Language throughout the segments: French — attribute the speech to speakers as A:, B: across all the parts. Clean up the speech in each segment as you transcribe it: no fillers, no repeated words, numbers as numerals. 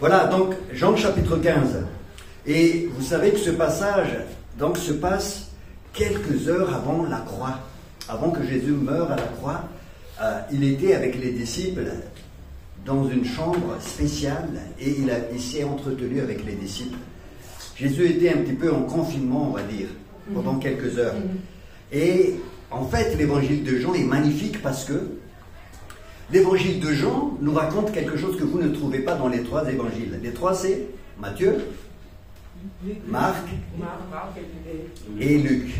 A: Voilà, donc Jean chapitre 15. Et vous savez que ce passage donc, se passe quelques heures avant la croix. Avant que Jésus meure à la croix, il était avec les disciples dans une chambre spéciale et il s'est entretenu avec les disciples. Jésus était un petit peu en confinement, on va dire, pendant quelques heures. Et en fait, l'évangile de Jean est magnifique parce que l'évangile de Jean nous raconte quelque chose que vous ne trouvez pas dans les trois évangiles. Les trois, c'est Matthieu, Marc et Luc.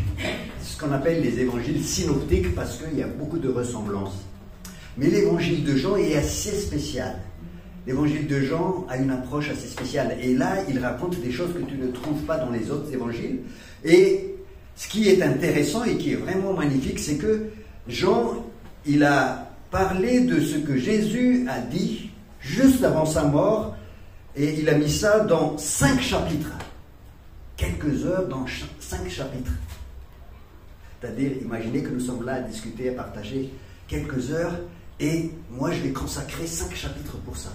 A: C'est ce qu'on appelle les évangiles synoptiques parce qu'il y a beaucoup de ressemblances. Mais l'évangile de Jean est assez spécial. L'évangile de Jean a une approche assez spéciale. Et là, il raconte des choses que tu ne trouves pas dans les autres évangiles. Et ce qui est intéressant et qui est vraiment magnifique, c'est que Jean, il a parlé de ce que Jésus a dit juste avant sa mort. Et il a mis ça dans 5 chapitres. Quelques heures dans 5 chapitres. C'est-à-dire, imaginez que nous sommes là à discuter, à partager quelques heures, et moi je vais consacrer 5 chapitres pour ça.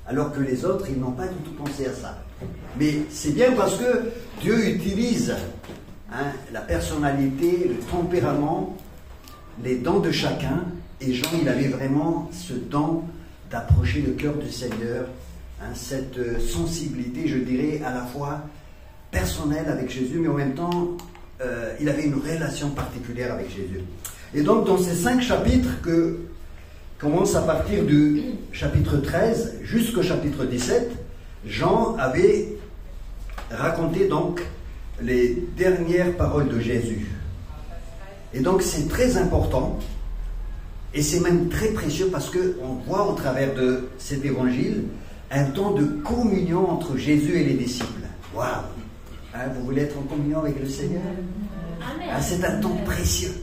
A: Alors que les autres, ils n'ont pas du tout pensé à ça. Mais c'est bien parce que Dieu utilise la personnalité, le tempérament, les dons de chacun, et Jean, il avait vraiment ce don d'approcher le cœur du Seigneur, cette sensibilité, je dirais, à la fois personnelle avec Jésus, mais en même temps, il avait une relation particulière avec Jésus. Et donc, dans ces 5 chapitres que commencent à partir du chapitre 13 jusqu'au chapitre 17, Jean avait raconté donc les dernières paroles de Jésus. Et donc, c'est très important, et c'est même très précieux parce qu'on voit au travers de cet évangile un temps de communion entre Jésus et les disciples. Waouh! Vous voulez être en communion avec le Seigneur? C'est un temps précieux.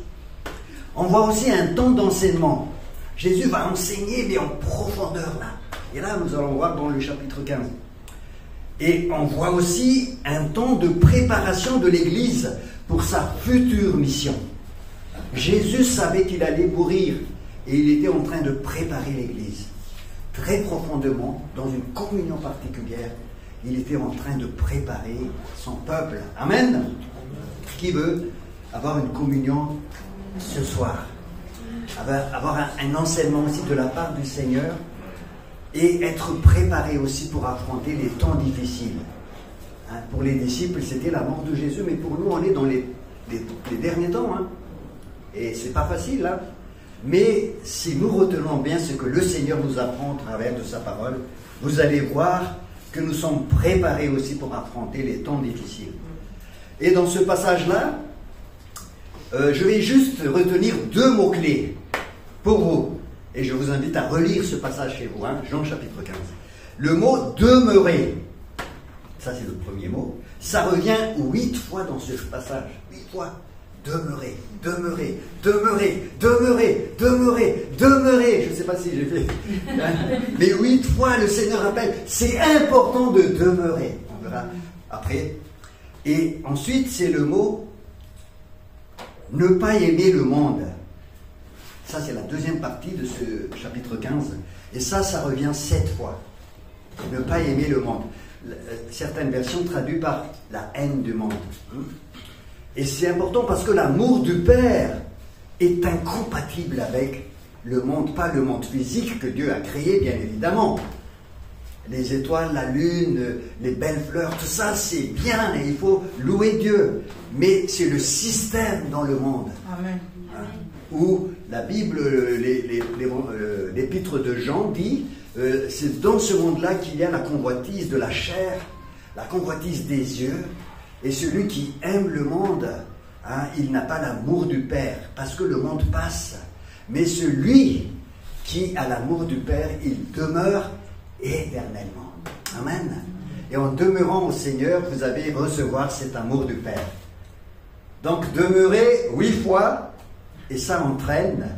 A: On voit aussi un temps d'enseignement. Jésus va enseigner, mais en profondeur là. Et là, nous allons voir dans le chapitre 15. Et on voit aussi un temps de préparation de l'Église pour sa future mission. Jésus savait qu'il allait mourir et il était en train de préparer l'Église. Très profondément, dans une communion particulière, il était en train de préparer son peuple. Amen. Qui veut avoir une communion ce soir? Avoir un enseignement aussi de la part du Seigneur et être préparé aussi pour affronter les temps difficiles. Pour les disciples, c'était la mort de Jésus, mais pour nous, on est dans les derniers temps. Et c'est pas facile, là. Mais si nous retenons bien ce que le Seigneur nous apprend au travers de sa parole, vous allez voir que nous sommes préparés aussi pour affronter les temps difficiles. Et dans ce passage-là, je vais juste retenir 2 mots-clés pour vous. Et je vous invite à relire ce passage chez vous, Jean chapitre 15. Le mot « demeurer », ça c'est le premier mot, ça revient 8 fois dans ce passage. 8 fois. Demeurer, demeurer, demeurer, demeurer, demeurer, demeurer. Je ne sais pas si j'ai fait. Mais 8 fois le Seigneur rappelle, c'est important de demeurer. On verra après. Et ensuite, c'est le mot ne pas aimer le monde. Ça, c'est la deuxième partie de ce chapitre 15. Et ça revient 7 fois. Ne pas aimer le monde. Certaines versions traduisent par la haine du monde. Et c'est important parce que l'amour du Père est incompatible avec le monde, pas le monde physique que Dieu a créé, bien évidemment. Les étoiles, la lune, les belles fleurs, tout ça, c'est bien et il faut louer Dieu. Mais c'est le système dans le monde.
B: Amen.
A: Où la Bible, l'épître de Jean dit, c'est dans ce monde-là qu'il y a la convoitise de la chair, la convoitise des yeux. Et celui qui aime le monde, il n'a pas l'amour du Père, parce que le monde passe. Mais celui qui a l'amour du Père, il demeure éternellement. Amen. Et en demeurant au Seigneur, vous allez recevoir cet amour du Père. Donc demeurer 8 fois, et ça entraîne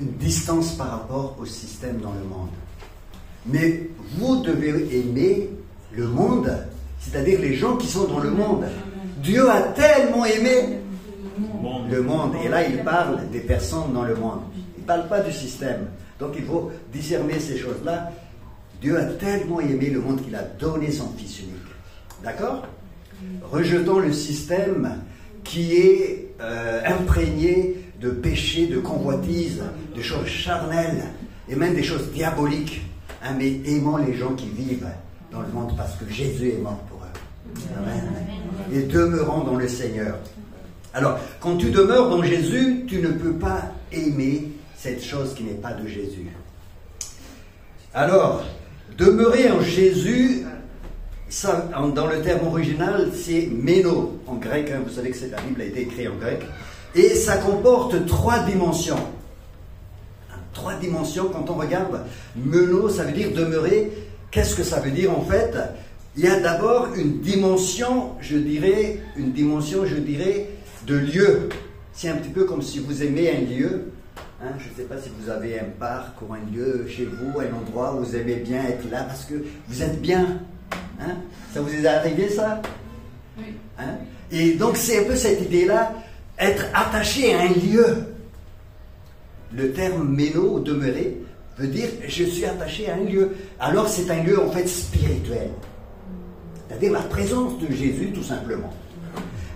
A: une distance par rapport au système dans le monde. Mais vous devez aimer le monde, c'est-à-dire les gens qui sont dans le monde. Dieu a tellement aimé le monde. Et là, il parle des personnes dans le monde. Il ne parle pas du système. Donc, il faut discerner ces choses-là. Dieu a tellement aimé le monde qu'il a donné son Fils unique. D'accord? Rejetons le système qui est imprégné de péché, de convoitise, de choses charnelles et même des choses diaboliques. Hein, mais aimons les gens qui vivent dans le monde parce que Jésus est mort pour eux. Amen. Et demeurons dans le Seigneur. Alors, quand tu demeures dans Jésus, tu ne peux pas aimer cette chose qui n'est pas de Jésus. Alors, demeurer en Jésus, ça, dans le terme original, c'est méno en grec. Hein, vous savez que la Bible a été écrite en grec. Et ça comporte 3 dimensions. 3 dimensions, quand on regarde, méno, ça veut dire demeurer. Qu'est-ce que ça veut dire en fait? Il y a d'abord une dimension, je dirais, de lieu. C'est un petit peu comme si vous aimez un lieu. Hein, je ne sais pas si vous avez un parc ou un lieu chez vous, un endroit où vous aimez bien être là parce que vous êtes bien. Hein? Ça vous est arrivé ça? Oui. Hein? Et donc c'est un peu cette idée-là, être attaché à un lieu. Le terme méno, demeurer, veut dire je suis attaché à un lieu. Alors c'est un lieu en fait spirituel. C'est-à-dire la présence de Jésus tout simplement.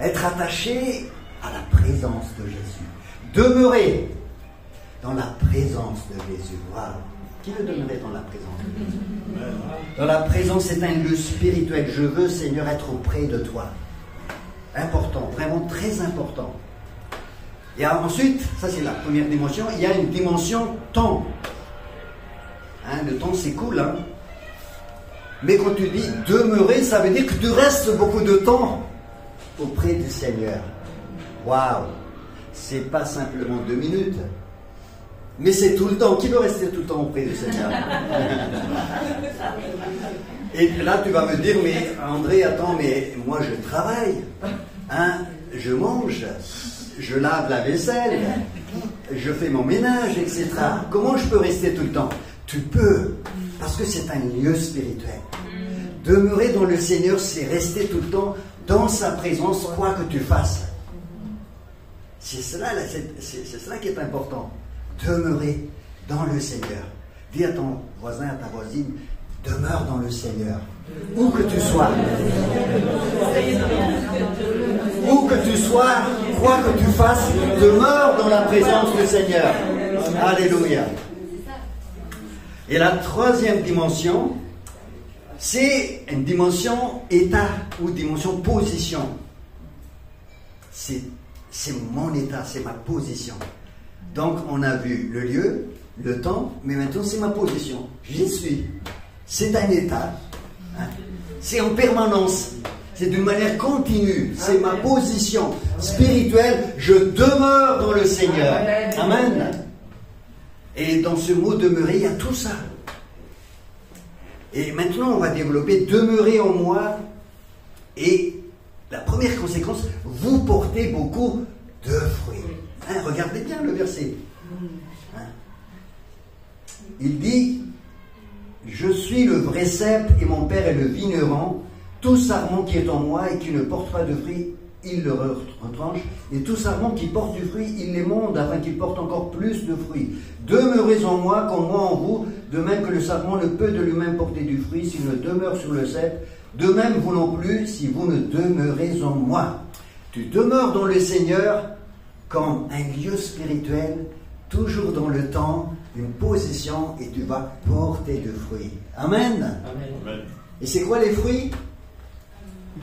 A: Être attaché à la présence de Jésus. Demeurer dans la présence de Jésus. Wow. Qui veut demeurer dans la présence de Jésus? Dans la présence, c'est un lieu spirituel. Je veux, Seigneur, être auprès de toi. Important, vraiment très important. Et ensuite, ça c'est la première dimension, il y a une dimension temps. Hein, le temps s'écoule. Hein. Mais quand tu dis demeurer, ça veut dire que tu restes beaucoup de temps auprès du Seigneur. Waouh! C'est pas simplement 2 minutes. Mais c'est tout le temps. Qui veut rester tout le temps auprès du Seigneur? Et là, tu vas me dire, mais André, attends, mais moi je travaille, hein, je mange, je lave la vaisselle, je fais mon ménage, etc. Comment je peux rester tout le temps? Tu peux, parce que c'est un lieu spirituel. Demeurer dans le Seigneur, c'est rester tout le temps dans sa présence, quoi que tu fasses. C'est cela qui est important. Demeurer dans le Seigneur. Dis à ton voisin, à ta voisine, demeure dans le Seigneur. Où que tu sois. Où que tu sois, quoi que tu fasses, demeure dans la présence du Seigneur. Alléluia. Et la 3e dimension, c'est une dimension état ou dimension position. C'est mon état, c'est ma position. Donc, on a vu le lieu, le temps, mais maintenant, c'est ma position. J'y suis. C'est un état. Hein. C'est en permanence. C'est d'une manière continue. C'est ma position spirituelle. Je demeure dans le Seigneur. Amen. Et dans ce mot demeurer, il y a tout ça. Et maintenant, on va développer demeurer en moi. Et la première conséquence, vous portez beaucoup de fruits. Hein, regardez bien le verset. Hein? Il dit, je suis le vrai cep et mon père est le vigneron. Tout sarment qui est en moi et qui ne porte pas de fruits, il le retranche. Et tout sarment qui porte du fruit, il l'émonde afin qu'il porte encore plus de fruits. Demeurez en moi comme moi en vous, de même que le sarment ne peut de lui-même porter du fruit s'il ne demeure sur le cep. De même vous non plus si vous ne demeurez en moi. Tu demeures dans le Seigneur comme un lieu spirituel, toujours dans le temps, une position, et tu vas porter du fruit. Amen. Amen. Et c'est quoi les fruits?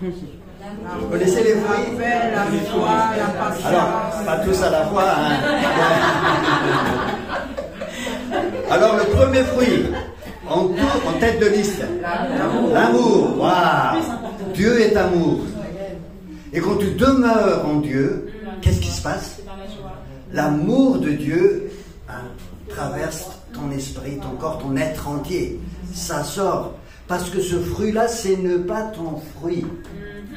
A: Vous connaissez les fruits?
B: La foi, la patience.
A: Alors, pas tous à la fois. Hein. Alors, le premier fruit, en tête de liste, l'amour. Waouh! Dieu est amour. Et quand tu demeures en Dieu, qu'est-ce qui se passe? L'amour de Dieu traverse ton esprit, ton corps, ton être entier. Ça sort. Parce que ce fruit-là, c'est ne pas ton fruit.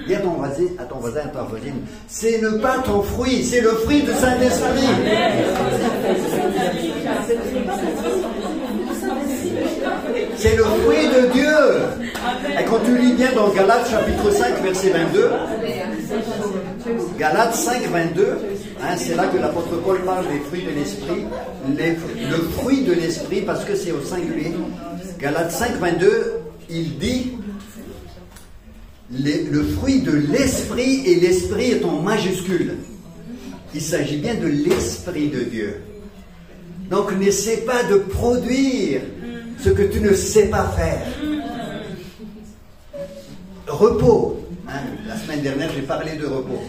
A: Dis à ton voisin, à ta voisine, c'est ne pas ton fruit, c'est le fruit du Saint-Esprit. C'est le fruit de Dieu. Et quand tu lis bien dans Galates chapitre 5, verset 22, Galates 5, 22, hein, c'est là que l'apôtre Paul parle des fruits de l'esprit, le fruit de l'esprit, parce que c'est au singulier. Galates 5, 22, il dit le fruit de l'esprit, et l'esprit est en majuscule. Il s'agit bien de l'esprit de Dieu. Donc n'essaie pas de produire ce que tu ne sais pas faire. Repos. La semaine dernière, j'ai parlé de repos.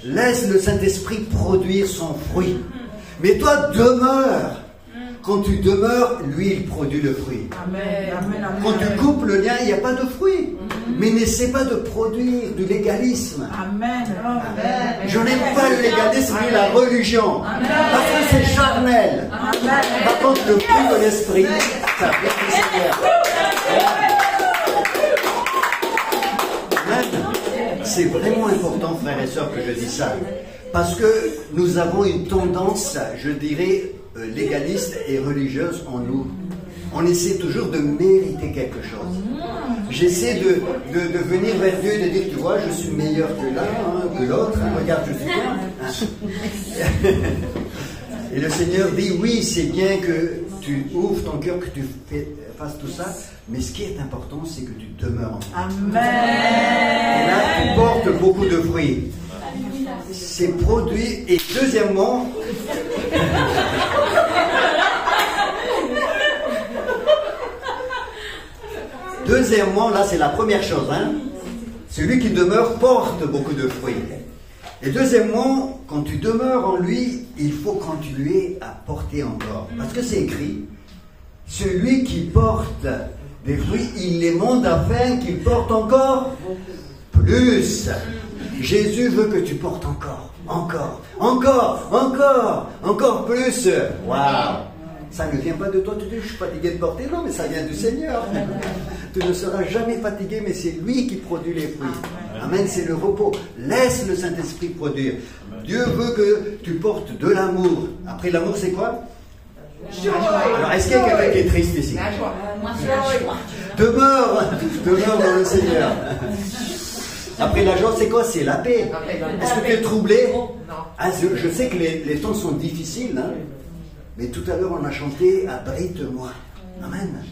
A: Laisse le Saint-Esprit produire son fruit. Mais toi, demeure. Quand tu demeures, lui, il produit le fruit.
B: Amen. Amen.
A: Quand tu coupes le lien, il n'y a pas de fruit. Mais n'essaie pas de produire du légalisme.
B: Amen.
A: Je n'aime pas le légalisme ni la religion. Parce que c'est charnel. Par contre, le fruit de l'esprit, ça vient du Seigneur. C'est vraiment important, frères et sœurs, que je dise ça. Parce que nous avons une tendance, je dirais, légaliste et religieuse en nous. On essaie toujours de mériter quelque chose. J'essaie de venir vers Dieu et de dire, tu vois, je suis meilleur que l'un, que l'autre. Regarde, je suis bien. Et le Seigneur dit, oui, c'est bien que tu ouvres ton cœur, que tu fasses tout ça. Mais ce qui est important, c'est que tu demeures en toi.
B: Amen.
A: Et là, tu portes beaucoup de fruits. C'est produit. Et deuxièmement, là, c'est la première chose. Celui qui demeure porte beaucoup de fruits. Et deuxièmement, quand tu demeures en lui, il faut continuer à porter encore. Parce que c'est écrit, celui qui porte des fruits, il les monte afin qu'il porte encore plus. Jésus veut que tu portes encore plus. Waouh! Ça ne vient pas de toi, tu dis, je suis fatigué de porter. Non, mais ça vient du Seigneur. Tu ne seras jamais fatigué, mais c'est lui qui produit les fruits. Amen, c'est le repos. Laisse le Saint-Esprit produire. Dieu veut que tu portes de l'amour. Après l'amour, c'est quoi? Alors, est-ce qu'il y a quelqu'un qui est triste ici? Demeure dans le Seigneur. Après la joie, c'est quoi? C'est la paix. Est-ce que tu es troublé? Je sais que les temps sont difficiles, mais tout à l'heure on a chanté « Abrite-moi ». Amen.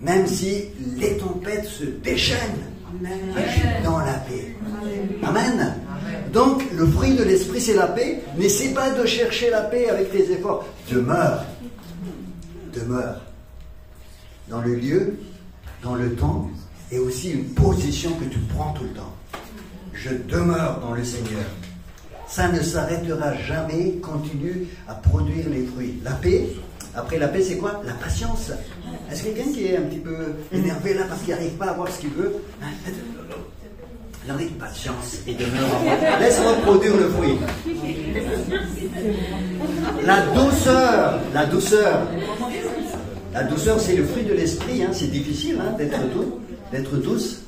A: Même si les tempêtes se déchaînent, je suis dans la paix. Amen. Donc le fruit de l'esprit, c'est la paix. N'essaie pas de chercher la paix avec tes efforts. Demeure dans le lieu, dans le temps, et aussi une position que tu prends tout le temps. Je demeure dans le Seigneur. Ça ne s'arrêtera jamais. Continue à produire les fruits. La paix. Après la paix, c'est quoi? La patience. Est-ce que quelqu'un qui est un petit peu énervé là parce qu'il n'arrive pas à voir ce qu'il veut? Alors, patience et demeure en moi. Laisse-moi produire le fruit. La douceur, c'est le fruit de l'esprit. C'est difficile d'être douce.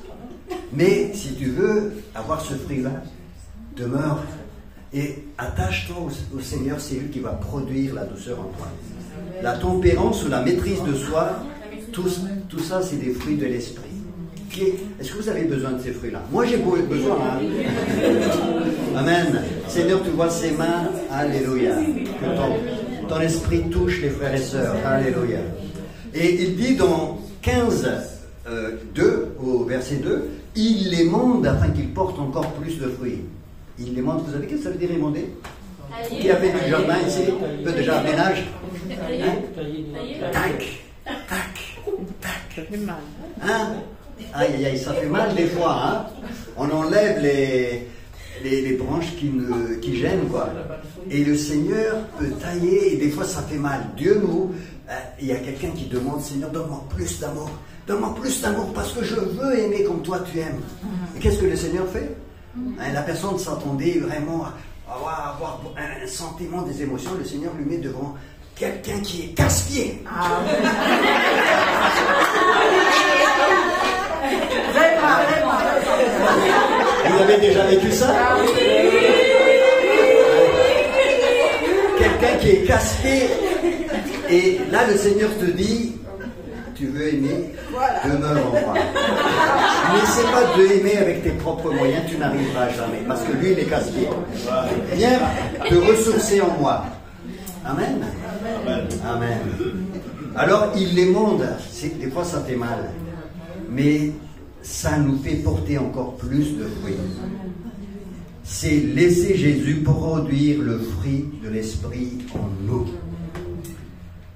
A: Mais si tu veux avoir ce fruit-là, demeure et attache-toi au Seigneur, c'est lui qui va produire la douceur en toi. La tempérance ou la maîtrise de soi, tout ça, c'est des fruits de l'esprit. Est-ce que vous avez besoin de ces fruits-là? Moi, j'ai besoin. Amen. Seigneur, tu vois ses mains. Alléluia. Que ton esprit touche les frères et sœurs. Alléluia. Et il dit dans 15, 2, au verset 2, il les monde afin qu'ils portent encore plus de fruits. Il les monde, vous savez qu'est-ce que ça veut dire émonder? Qui a fait du jardin ici? Peut de jardinage? Tac. Aïe, aïe, aïe, ça fait mal des fois. On enlève les branches qui gênent, quoi. Et le Seigneur peut tailler, et des fois ça fait mal. Dieu il y a quelqu'un qui demande, Seigneur, donne-moi plus d'amour. Donne-moi plus d'amour parce que je veux aimer comme toi tu aimes. Et qu'est-ce que le Seigneur fait? La personne s'attendait vraiment à avoir un sentiment des émotions. Le Seigneur lui met devant quelqu'un qui est casse-pied. Vous avez déjà vécu ça? Quelqu'un qui est casse-pied. Et là, le Seigneur te dit, tu veux aimer, demeure en moi. N'essaie pas de aimer avec tes propres moyens, tu n'arriveras jamais. Parce que lui, il est casse-pied. Viens te ressourcer en moi. Amen. Amen. Alors, immonde, des fois ça fait mal, mais ça nous fait porter encore plus de fruits. C'est laisser Jésus produire le fruit de l'Esprit en nous.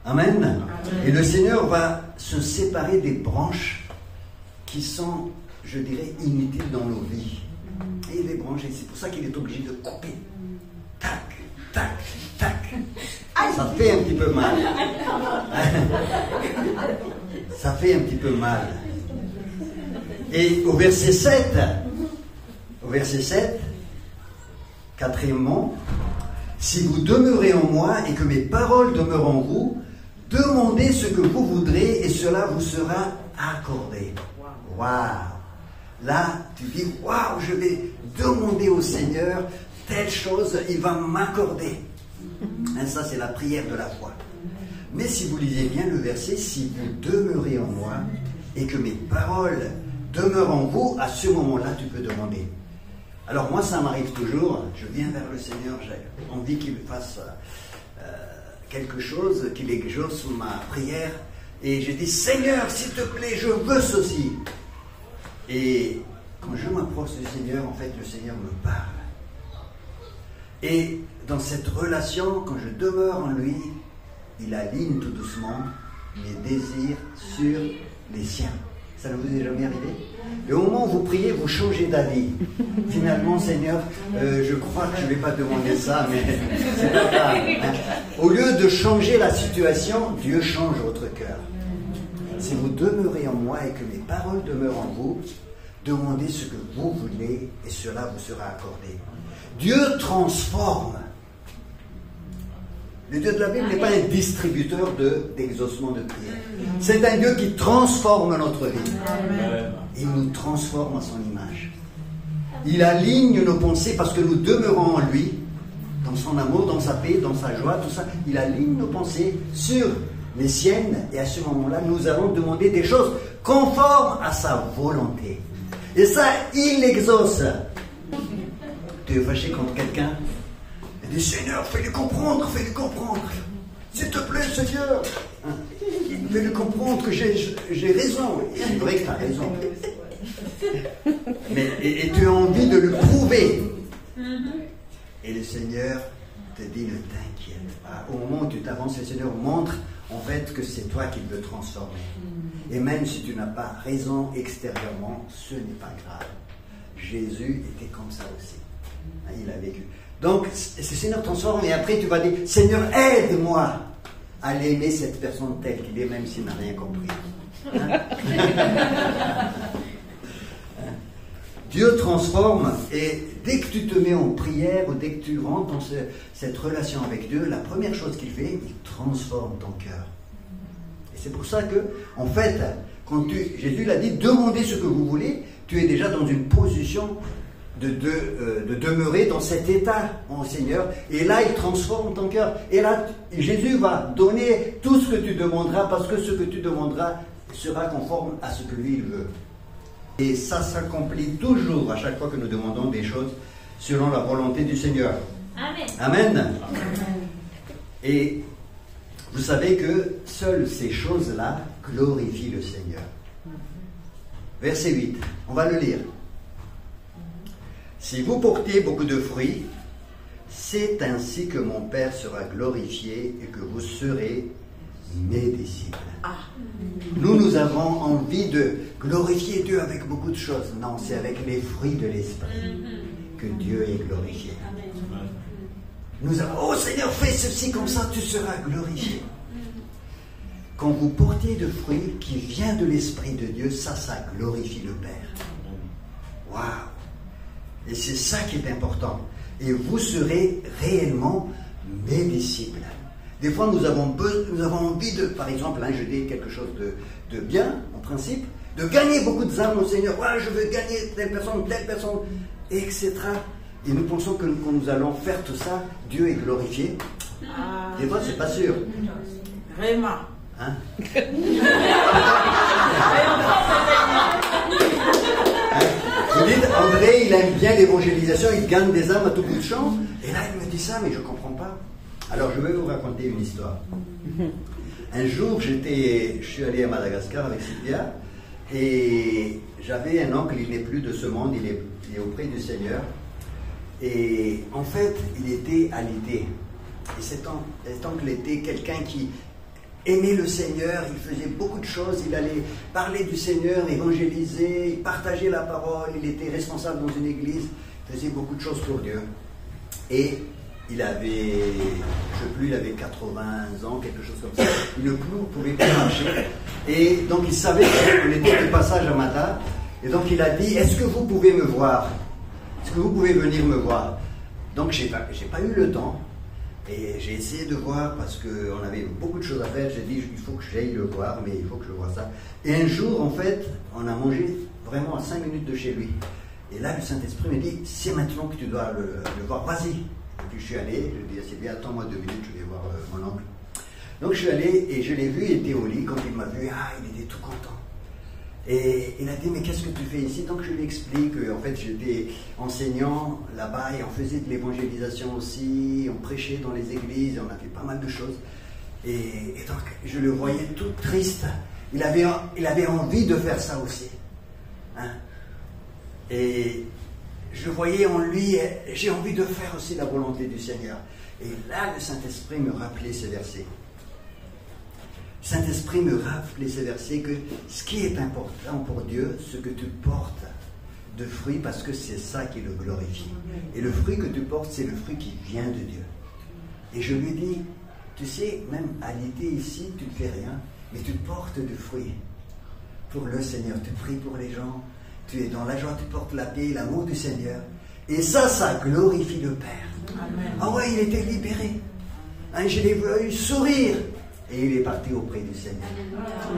A: Amen. Et le Seigneur va se séparer des branches qui sont, je dirais, inutiles dans nos vies. Et les branches, et c'est pour ça qu'il est obligé de couper. Tac, tac, tac. Ça fait un petit peu mal. Ça fait un petit peu mal. Et au verset 7, quatrièmement, si vous demeurez en moi et que mes paroles demeurent en vous, demandez ce que vous voudrez et cela vous sera accordé. Waouh! Là, tu dis, waouh, je vais demander au Seigneur telle chose, il va m'accorder. Et ça, c'est la prière de la foi. Mais si vous lisez bien le verset, si vous demeurez en moi et que mes paroles demeurent en vous, à ce moment-là, tu peux demander. Alors moi, ça m'arrive toujours, je viens vers le Seigneur, j'ai envie qu'il me fasse quelque chose, qu'il exauce ma prière, et je dis, Seigneur, s'il te plaît, je veux ceci. Et quand je m'approche du Seigneur, en fait, le Seigneur me parle. Et dans cette relation, quand je demeure en lui, il aligne tout doucement mes désirs sur les siens. Ça ne vous est jamais arrivé? Et au moment où vous priez, vous changez d'avis. Finalement, Seigneur, je crois que je ne vais pas demander ça, mais c'est pas grave. Hein. Au lieu de changer la situation, Dieu change votre cœur. Si vous demeurez en moi et que mes paroles demeurent en vous, demandez ce que vous voulez et cela vous sera accordé. Dieu transforme. Le Dieu de la Bible n'est pas un distributeur d'exaucement de prière. C'est un Dieu qui transforme notre vie. Il nous transforme à son image. Il aligne nos pensées parce que nous demeurons en lui, dans son amour, dans sa paix, dans sa joie, tout ça. Il aligne nos pensées sur les siennes et à ce moment-là, nous allons demander des choses conformes à sa volonté. Et ça, il l'exauce. Tu es fâché contre quelqu'un? Il dit, Seigneur, fais-le comprendre, fais-le comprendre. S'il te plaît, Seigneur, fais-le comprendre que j'ai raison. C'est vrai que tu as raison. Mais, et tu as envie de le prouver. Et le Seigneur te dit, ne t'inquiète pas. Au moment où tu t'avances, le Seigneur montre en fait que c'est toi qui veut transformer. Et même si tu n'as pas raison extérieurement, ce n'est pas grave. Jésus était comme ça aussi. Il a vécu. Donc, le Seigneur transforme et après tu vas dire, Seigneur, aide-moi à l'aimer cette personne telle qu'il est, même s'il n'a rien compris. Hein? Dieu transforme et dès que tu te mets en prière ou dès que tu rentres dans cette relation avec Dieu, la première chose qu'il fait, il transforme ton cœur. Et c'est pour ça que, en fait, quand Jésus l'a dit, demandez ce que vous voulez, tu es déjà dans une position de demeurer dans cet état en Seigneur. Et là, il transforme ton cœur. Et là, Jésus va donner tout ce que tu demanderas parce que ce que tu demanderas sera conforme à ce que lui, il veut. Et ça s'accomplit toujours à chaque fois que nous demandons des choses selon la volonté du Seigneur.
C: Amen.
A: Amen. Et vous savez que seules ces choses-là glorifient le Seigneur. Verset 8, on va le lire. Si vous portez beaucoup de fruits, c'est ainsi que mon Père sera glorifié et que vous serez mes disciples. Nous avons envie de glorifier Dieu avec beaucoup de choses. Non, c'est avec les fruits de l'Esprit que Dieu est glorifié. Nous avons, oh Seigneur, fais ceci comme ça, tu seras glorifié. Quand vous portez de fruits qui vient de l'Esprit de Dieu, ça glorifie le Père. Waouh! Et c'est ça qui est important. Et vous serez réellement mes disciples. Des fois, nous avons envie de, par exemple, je dis quelque chose de bien, en principe, de gagner beaucoup d'âmes au Seigneur. Ouais, je veux gagner telle personne, etc. Et nous pensons que quand nous allons faire tout ça, Dieu est glorifié. Des fois, c'est pas sûr.
B: Vraiment.
A: Hein? Vous dites, André, il aime bien l'évangélisation, il gagne des âmes à tout bout de champ. Et là, il me dit ça, mais je ne comprends pas. Alors, je vais vous raconter une histoire. Un jour, je suis allé à Madagascar avec Sylvia, et j'avais un oncle, il n'est plus de ce monde, il est auprès du Seigneur. Et en fait, il était alité. Et cet oncle était quelqu'un qui aimait le Seigneur, il faisait beaucoup de choses, il allait parler du Seigneur, évangéliser, il partageait la parole, il était responsable dans une église, il faisait beaucoup de choses pour Dieu. Et il avait, je sais plus, il avait 80 ans, quelque chose comme ça. Il ne pouvait plus marcher. Et donc il savait qu'on était de passage à Mata. Et donc il a dit, est-ce que vous pouvez me voir? Est-ce que vous pouvez venir me voir? Donc j'ai pas eu le temps. Et j'ai essayé de voir parce qu'on avait beaucoup de choses à faire. J'ai dit, il faut que j'aille le voir, mais il faut que je vois ça. Et un jour, en fait, on a mangé vraiment à 5 minutes de chez lui. Et là, le Saint-Esprit me dit, c'est maintenant que tu dois le voir, vas-y. Et puis je suis allé, je lui ai dit, c'est bien, attends-moi 2 minutes, je vais voir mon oncle. Donc je suis allé et je l'ai vu, il était au lit. Quand il m'a vu, il était tout content. Et il a dit, mais qu'est-ce que tu fais ici? Donc je lui explique qu'en fait j'étais enseignant là-bas et on faisait de l'évangélisation aussi, on prêchait dans les églises, on a fait pas mal de choses. Et donc je le voyais tout triste. Il avait envie de faire ça aussi. Hein? Et je voyais en lui, j'ai envie de faire aussi la volonté du Seigneur. Et là, le Saint-Esprit me rappelait ces versets. Le Saint-Esprit me rappelait ces versets que ce qui est important pour Dieu, ce que tu portes de fruits, parce que c'est ça qui le glorifie. Et le fruit que tu portes, c'est le fruit qui vient de Dieu. Et je lui dis, tu sais, même à l'idée ici, tu ne fais rien, mais tu portes du fruit pour le Seigneur. Tu pries pour les gens, tu es dans la joie, tu portes la paix, l'amour du Seigneur. Et ça glorifie le Père. Amen. Ah ouais, il était libéré. Hein, je l'ai vu sourire. Et il est parti auprès du Seigneur.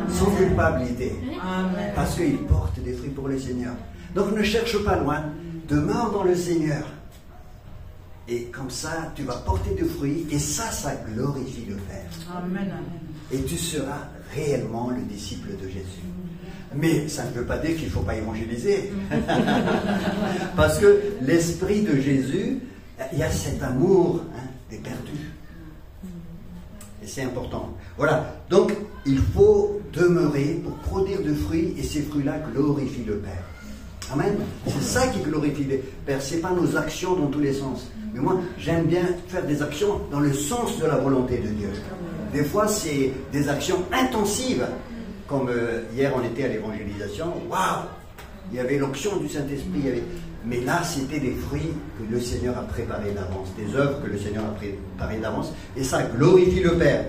A: Sans culpabilité. Amen. Parce qu'il porte des fruits pour le Seigneur. Donc ne cherche pas loin. Demeure dans le Seigneur. Et comme ça, tu vas porter du fruit. Et ça glorifie le Père. Amen. Et tu seras réellement le disciple de Jésus. Mais ça ne veut pas dire qu'il ne faut pas évangéliser. Parce que l'esprit de Jésus, il y a cet amour des perdus. Et c'est important. Voilà. Donc, il faut demeurer pour produire du fruit, et ces fruits-là glorifient le Père. Amen. C'est ça qui glorifie le Père. Ce n'est pas nos actions dans tous les sens. Mais moi, j'aime bien faire des actions dans le sens de la volonté de Dieu. Des fois, c'est des actions intensives. Comme hier, on était à l'évangélisation. Waouh! Il y avait l'onction du Saint-Esprit. Mais là, c'était des fruits que le Seigneur a préparés d'avance, des œuvres que le Seigneur a préparées d'avance, et ça glorifie le Père.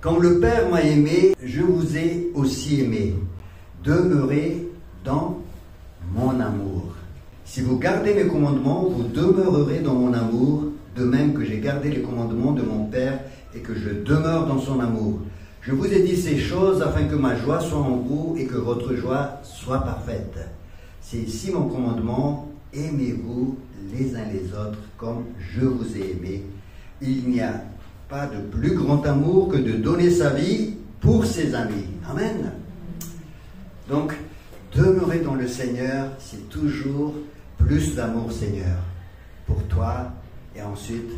A: Quand le Père m'a aimé, je vous ai aussi aimé. Demeurez dans mon amour. Si vous gardez mes commandements, vous demeurerez dans mon amour, de même que j'ai gardé les commandements de mon Père et que je demeure dans son amour. Je vous ai dit ces choses afin que ma joie soit en vous et que votre joie soit parfaite. C'est ici mon commandement, aimez-vous les uns les autres comme je vous ai aimé. Il n'y a pas de plus grand amour que de donner sa vie pour ses amis. Amen. Donc, demeurer dans le Seigneur, c'est toujours plus d'amour, Seigneur, pour toi et ensuite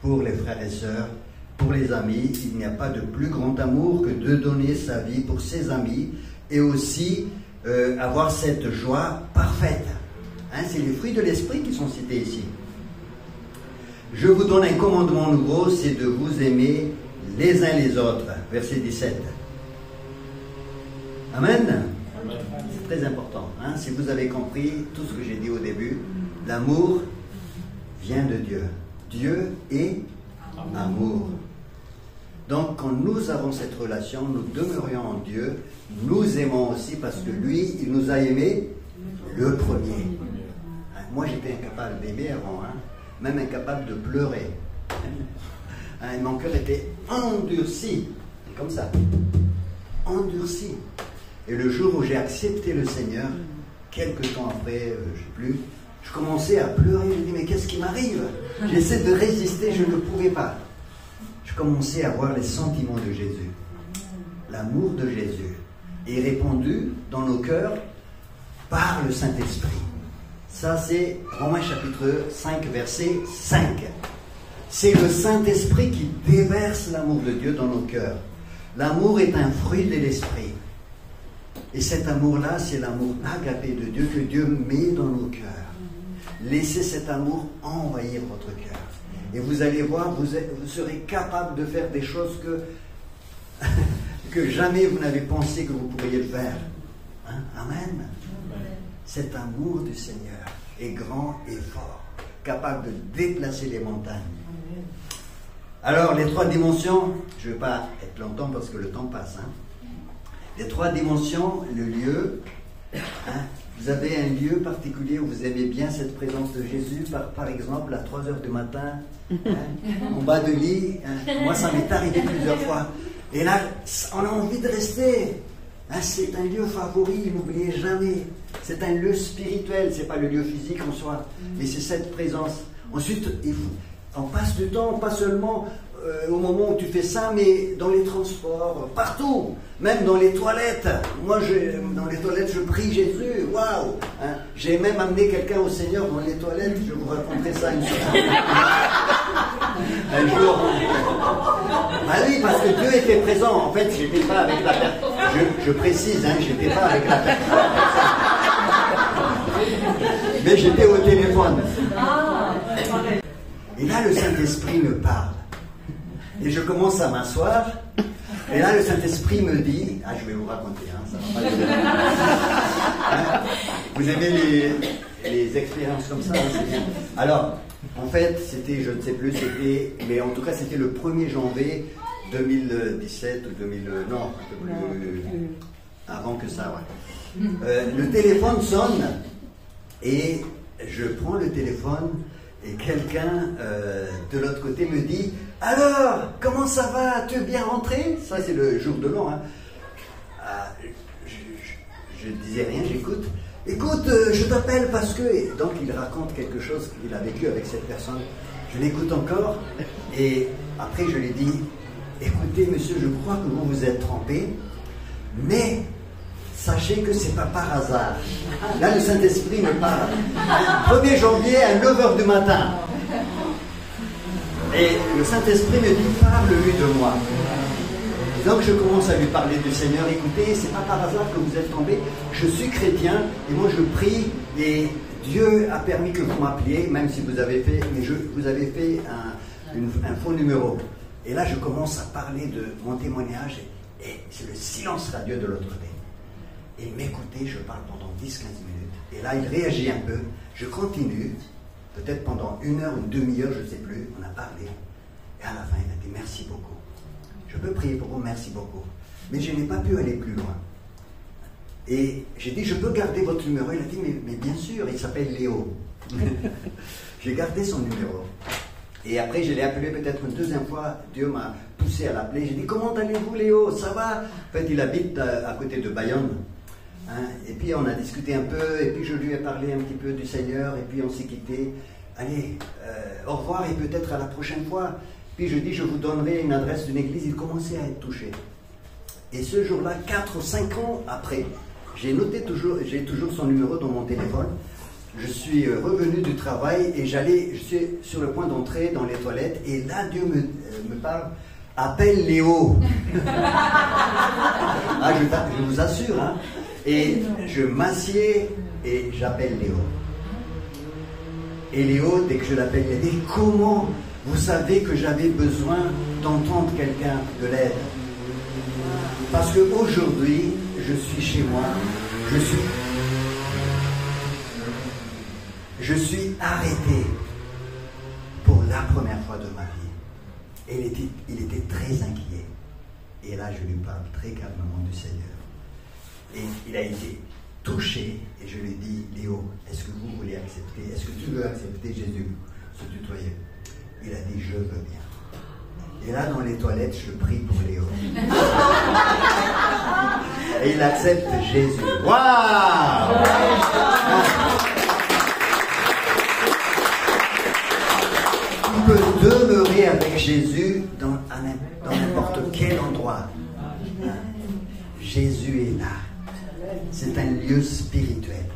A: pour les frères et sœurs, pour les amis. Il n'y a pas de plus grand amour que de donner sa vie pour ses amis et aussi avoir cette joie parfaite. Hein, c'est les fruits de l'esprit qui sont cités ici. Je vous donne un commandement nouveau, c'est de vous aimer les uns les autres. Verset 17. Amen. C'est très important. Hein, si vous avez compris tout ce que j'ai dit au début, l'amour vient de Dieu. Dieu est amour. Donc, quand nous avons cette relation, nous demeurions en Dieu, nous aimons aussi parce que lui, il nous a aimés le premier. Moi, j'étais incapable d'aimer avant, même incapable de pleurer. Mon cœur était endurci, comme ça, endurci. Et le jour où j'ai accepté le Seigneur, quelques temps après, je ne sais plus, je commençais à pleurer. Je me dis, mais qu'est-ce qui m'arrive? J'essaie de résister, je ne pouvais pas. Je commençais à voir les sentiments de Jésus, l'amour de Jésus, est répandu dans nos cœurs par le Saint-Esprit. Ça, c'est Romains chapitre 5, verset 5. C'est le Saint-Esprit qui déverse l'amour de Dieu dans nos cœurs. L'amour est un fruit de l'Esprit. Et cet amour-là, c'est l'amour agapé de Dieu que Dieu met dans nos cœurs. Laissez cet amour envahir votre cœur. Et vous allez voir, vous serez capable de faire des choses que jamais vous n'avez pensé que vous pourriez le faire. Hein? Amen. Cet amour du Seigneur est grand et fort, capable de déplacer les montagnes. Alors, les 3 dimensions, je ne vais pas être longtemps parce que le temps passe. Hein. Les 3 dimensions, le lieu. Hein, vous avez un lieu particulier où vous aimez bien cette présence de Jésus, par exemple à 3 heures du matin, en bas de lit. Hein. Moi, ça m'est arrivé plusieurs fois. Et là, on a envie de rester. Hein, c'est un lieu favori, n'oubliez jamais. C'est un lieu spirituel, c'est pas le lieu physique en soi, mais c'est cette présence. Ensuite, on passe du temps, pas seulement au moment où tu fais ça, mais dans les transports, partout, même dans les toilettes. Moi, dans les toilettes, je prie Jésus. Waouh! Hein, j'ai même amené quelqu'un au Seigneur dans les toilettes. Je vous raconterai ça une fois. Un jour. Ah oui, parce que Dieu était présent. En fait, j'étais pas avec la personne. Je précise, hein, j'étais pas avec la personne. Mais j'étais au téléphone. Et là, le Saint-Esprit me parle. Et je commence à m'asseoir. Et là, le Saint-Esprit me dit... Ah, je vais vous raconter, hein, ça va pas durer. Hein? Vous aimez les expériences comme ça, c'est bien. Alors, en fait, c'était, je ne sais plus, mais en tout cas, c'était le 1er janvier 2017 ou 2000... Non, un peu plus... Avant que ça, ouais. Le téléphone sonne et je prends le téléphone et quelqu'un de l'autre côté me dit « Alors, comment ça va? Tu es bien rentré ?» Ça, c'est le jour de l'an. Hein. Je disais rien, j'écoute. « Écoute, je t'appelle parce que... » Et donc, il raconte quelque chose qu'il a vécu avec cette personne. Je l'écoute encore et après, je lui dis « Écoutez, monsieur, je crois que vous vous êtes trompé, mais... sachez que c'est pas par hasard. » Là, le Saint-Esprit me parle. 1er janvier à 9h du matin. Et le Saint-Esprit me dit, parle-lui de moi. Et donc je commence à lui parler du Seigneur. Écoutez, c'est pas par hasard que vous êtes tombé. Je suis chrétien et moi je prie et Dieu a permis que vous m'appeliez, même si vous avez fait, vous avez fait un faux numéro. Et là, je commence à parler de mon témoignage et c'est le silence radieux de l'autre côté. Et m'écouter, je parle pendant 10-15 minutes. Et là, il réagit un peu. Je continue, peut-être pendant 1 heure, une demi-heure, je ne sais plus. On a parlé. Et à la fin, il a dit merci beaucoup. Je peux prier pour vous, merci beaucoup. Mais je n'ai pas pu aller plus loin. Et j'ai dit, je peux garder votre numéro. Il a dit, mais bien sûr, il s'appelle Léo. J'ai gardé son numéro. Et après, je l'ai appelé peut-être une 2e fois. Dieu m'a poussé à l'appeler. J'ai dit, comment allez-vous, Léo? Ça va? En fait, il habite à côté de Bayonne. Hein? Et puis, on a discuté un peu. Et puis, je lui ai parlé un petit peu du Seigneur. Et puis, on s'est quitté. Allez, au revoir et peut-être à la prochaine fois. Puis, je dis, je vous donnerai une adresse d'une église. Il commençait à être touché. Et ce jour-là, 4 ou 5 ans après, j'ai toujours son numéro dans mon téléphone. Je suis revenu du travail et je suis sur le point d'entrer dans les toilettes et là Dieu me parle, appelle Léo. Ah, je vous assure, hein. Et je m'assieds et j'appelle Léo. Et Léo, dès que je l'appelle, il dit, comment vous savez que j'avais besoin d'entendre quelqu'un de l'aide? Parce qu'aujourd'hui, je suis chez moi, je suis arrêté pour la première fois de ma vie. Et il était très inquiet. Et là, je lui parle très calmement du Seigneur. Et il a été touché. Et je lui dis, Léo, est-ce que vous voulez accepter? Est-ce que tu veux accepter Jésus? Se tutoyer. Il a dit, je veux bien. Et là, dans les toilettes, je prie pour Léo. Et il accepte Jésus. Waouh! On peut demeurer avec Jésus dans n'importe quel endroit. Jésus est là. C'est un lieu spirituel.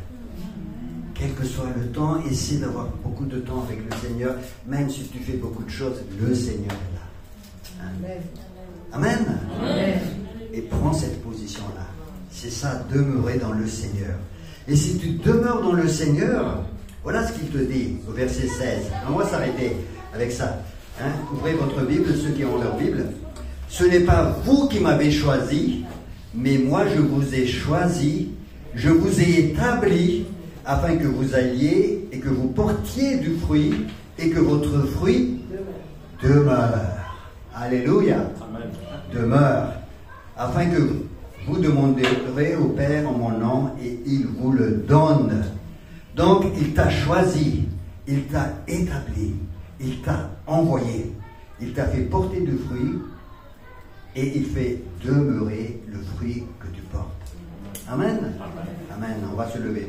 A: quel que soit le temps, essaie d'avoir beaucoup de temps avec le Seigneur, même si tu fais beaucoup de choses, le Seigneur est là. Amen. Amen. Et prends cette position-là. C'est ça, demeurer dans le Seigneur. Et si tu demeures dans le Seigneur, voilà ce qu'il te dit au verset 16. On va s'arrêter avec ça. Ouvrez votre Bible, ceux qui ont leur Bible. Ce n'est pas vous qui m'avez choisi, mais moi je vous ai choisi, je vous ai établi, afin que vous alliez et que vous portiez du fruit et que votre fruit demeure. Alléluia. Amen. Demeure. Afin que vous demanderez au Père en mon nom et il vous le donne. Donc il t'a choisi, il t'a établi, il t'a envoyé, il t'a fait porter du fruit et il fait demeurer le fruit que tu portes. Amen. Amen. On va se lever.